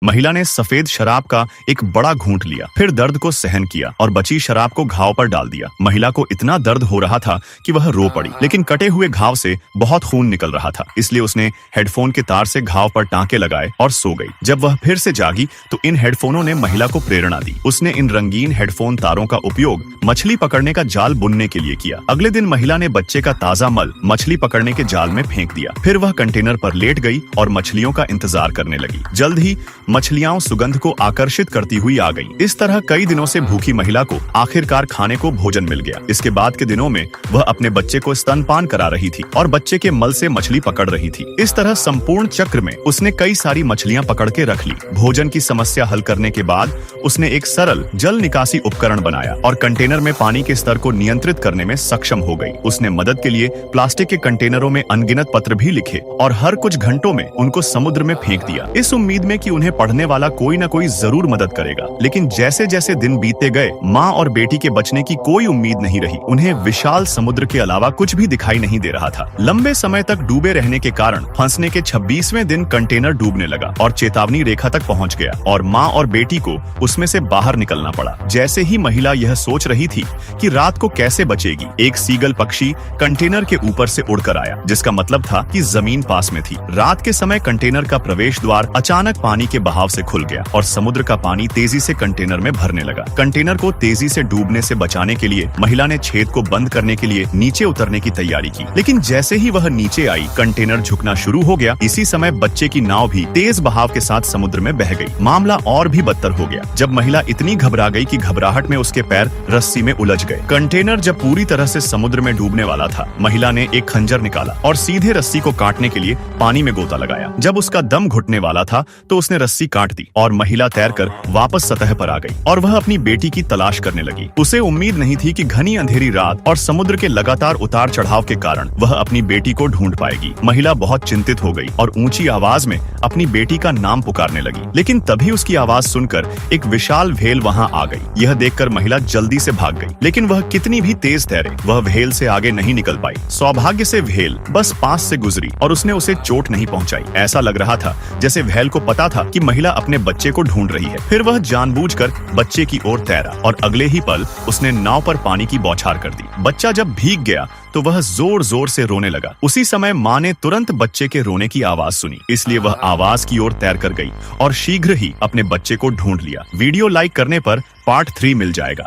महिला ने सफेद शराब का एक बड़ा घूंट लिया, फिर दर्द को सहन किया और बची शराब को घाव पर डाल दिया। महिला को इतना दर्द हो रहा था कि वह रो पड़ी, लेकिन कटे हुए घाव से बहुत खून निकल रहा था, इसलिए उसने हेडफोन के तार से घाव पर टांके लगाए और सो गई। जब वह फिर से जागी तो इन हेडफोनों ने महिला को प्रेरणा दी। उसने इन रंगीन हेडफोन तारों का उपयोग मछली पकड़ने का जाल बुनने के लिए किया। अगले दिन महिला ने बच्चे का ताजा मल मछली पकड़ने के जाल में फेंक दिया। फिर वह कंटेनर पर लेट गई और मछलियों का इंतजार करने लगी। जल्द ही मछलियां सुगंध को आकर्षित करती हुई आ गईं। इस तरह कई दिनों से भूखी महिला को आखिरकार खाने को भोजन मिल गया। इसके बाद के दिनों में वह अपने बच्चे को स्तनपान करा रही थी और बच्चे के मल से मछली पकड़ रही थी। इस तरह संपूर्ण चक्र में उसने कई सारी मछलियां पकड़ के रख ली। भोजन की समस्या हल करने के बाद उसने एक सरल जल निकासी उपकरण बनाया और कंटेनर में पानी के स्तर को नियंत्रित करने में सक्षम हो गई। उसने मदद के लिए प्लास्टिक के कंटेनरों में अनगिनत पत्र भी लिखे और हर कुछ घंटों में उनको समुद्र में फेंक दिया, इस उम्मीद में कि उन्हें पढ़ने वाला कोई न कोई जरूर मदद करेगा। लेकिन जैसे जैसे दिन बीतते गए, माँ और बेटी के बचने की कोई उम्मीद नहीं रही। उन्हें विशाल समुद्र के अलावा कुछ भी दिखाई नहीं दे रहा था। लंबे समय तक डूबे रहने के कारण फंसने के 26वें दिन कंटेनर डूबने लगा और चेतावनी रेखा तक पहुंच गया और माँ और बेटी को उसमें से बाहर निकलना पड़ा। जैसे ही महिला यह सोच रही थी कि रात को कैसे बचेगी, एक सीगल पक्षी कंटेनर के ऊपर से उड़कर आया, जिसका मतलब था कि जमीन पास में थी। रात के समय कंटेनर का प्रवेश द्वार अचानक पानी के बहाव से खुल गया और समुद्र का पानी तेजी से कंटेनर में भरने लगा। कंटेनर को तेजी से डूबने से बचाने के लिए महिला ने छेद को बंद करने के लिए नीचे उतरने की तैयारी की, लेकिन जैसे ही वह नीचे आई, कंटेनर झुकना शुरू हो गया। इसी समय बच्चे की नाव भी तेज बहाव के साथ समुद्र में बह गई। मामला और भी बदतर हो गया जब महिला इतनी घबरा गई कि घबराहट में उसके पैर रस्सी में उलझ गए। कंटेनर जब पूरी तरह से समुद्र में डूबने वाला था, महिला ने एक खंजर निकाला और सीधे रस्सी को काटने के लिए पानी में गोता लगाया। जब उसका दम घुटने वाला था तो उसने रस्सी काट दी और महिला तैरकर वापस सतह पर आ गई और वह अपनी बेटी की तलाश करने लगी। उसे उम्मीद नहीं थी कि घनी अंधेरी रात और समुद्र के लगातार उतार चढ़ाव के कारण वह अपनी बेटी को ढूंढ पाएगी। महिला बहुत चिंतित हो गई और ऊंची आवाज में अपनी बेटी का नाम पुकारने लगी, लेकिन तभी उसकी आवाज सुनकर एक विशाल व्हेल वहां आ गई। यह देखकर महिला जल्दी से भाग गई, लेकिन वह कितनी भी तेज तैरे, वह व्हेल से आगे नहीं निकल पाई। सौभाग्य से व्हेल बस पास से गुजरी और उसने उसे चोट नहीं पहुंचाई। ऐसा लग रहा था जैसे व्हेल को पता था कि महिला अपने बच्चे को ढूंढ रही है। फिर वह जानबूझकर बच्चे की ओर तैरा और अगले ही पल उसने नाव पर पानी की बौछार कर दी। बच्चा जब भीग गया तो वह जोर जोर से रोने लगा। उसी समय माँ ने तुरंत बच्चे के रोने की आवाज सुनी, इसलिए वह आवाज की ओर तैर कर गई और शीघ्र ही अपने बच्चे को ढूंढ लिया। वीडियो लाइक करने पर पार्ट 3 मिल जाएगा।